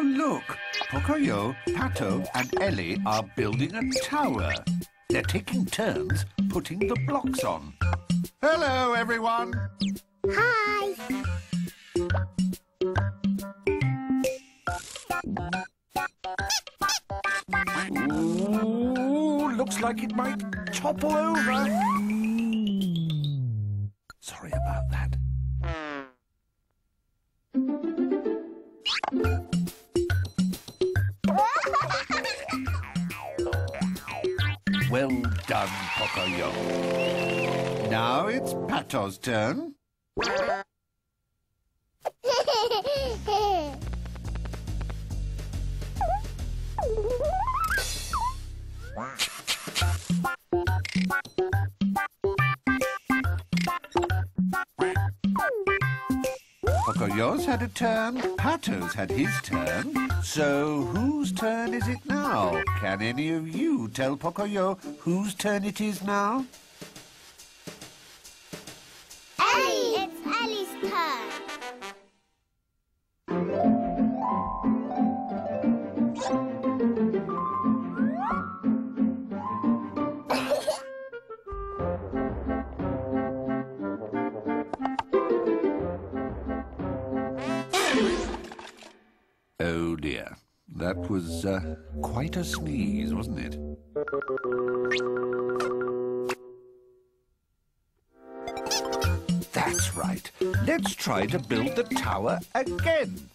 Look, Pocoyo, Pato and Ellie are building a tower. They're taking turns putting the blocks on. Hello, everyone. Hi. Ooh, looks like it might topple over. Sorry about that. Well done, Pocoyo. Now it's Pato's turn. Pocoyo's had a turn, Pato's had his turn. So whose turn is it now? Can any of you tell Pocoyo whose turn it is now? Ellie! It's Ellie's turn. Oh dear, that was quite a sneeze, wasn't it? That's right. Let's try to build the tower again.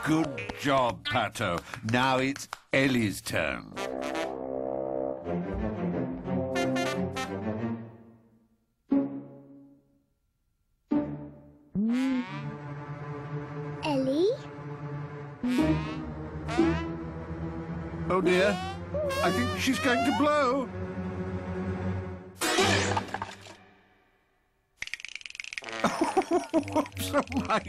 Good job, Pato. Now it's Ellie's turn. Ellie? Oh dear, I think she's going to blow. Whoops, oh my.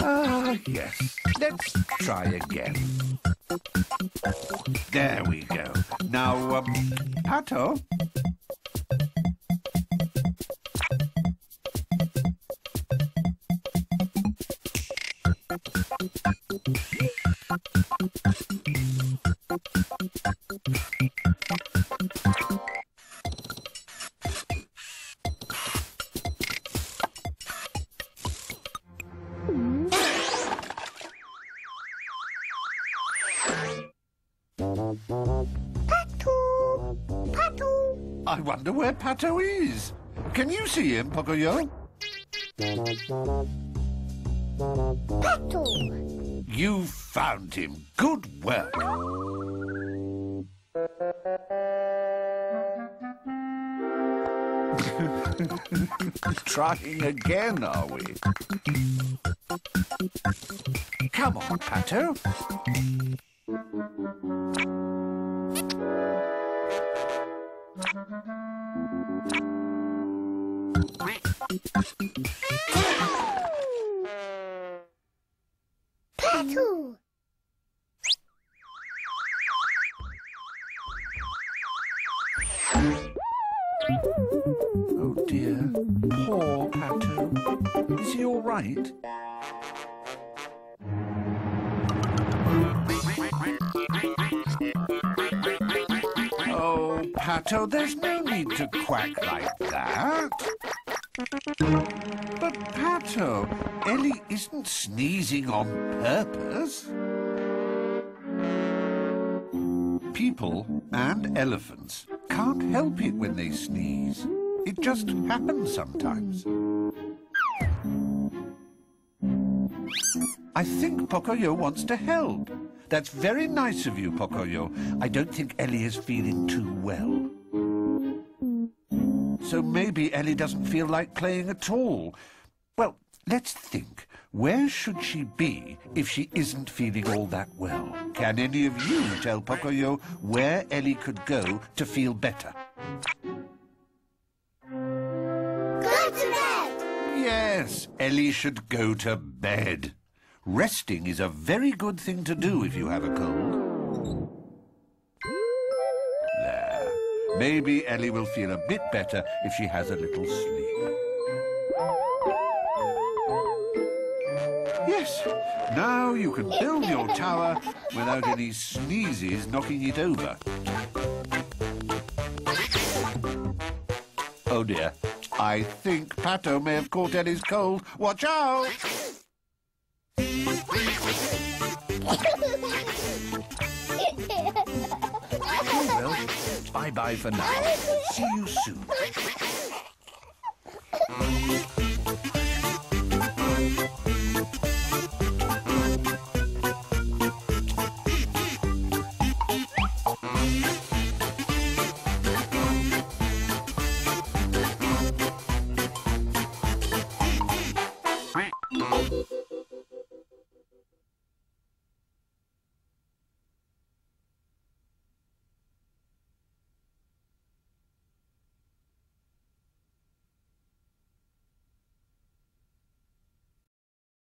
Ah, yes. Let's try again. There we go. Now, Pato. Pato! I wonder where Pato is. Can you see him, Pocoyo? Pato! You found him. Good work. Trying again, are we? Come on, Pato. Pato! Oh dear, poor Pato. Is he all right? Pato, there's no need to quack like that. But, Pato, Ellie isn't sneezing on purpose. People and elephants can't help it when they sneeze. It just happens sometimes. I think Pocoyo wants to help. That's very nice of you, Pocoyo. I don't think Ellie is feeling too well. So maybe Ellie doesn't feel like playing at all. Well, let's think. Where should she be if she isn't feeling all that well? Can any of you tell Pocoyo where Ellie could go to feel better? Go to bed! Yes, Ellie should go to bed. Resting is a very good thing to do if you have a cold. There. Maybe Ellie will feel a bit better if she has a little sleep. Yes, now you can build your tower without any sneezes knocking it over. Oh dear, I think Pato may have caught Ellie's cold. Watch out! Oh well, bye-bye for now. See you soon.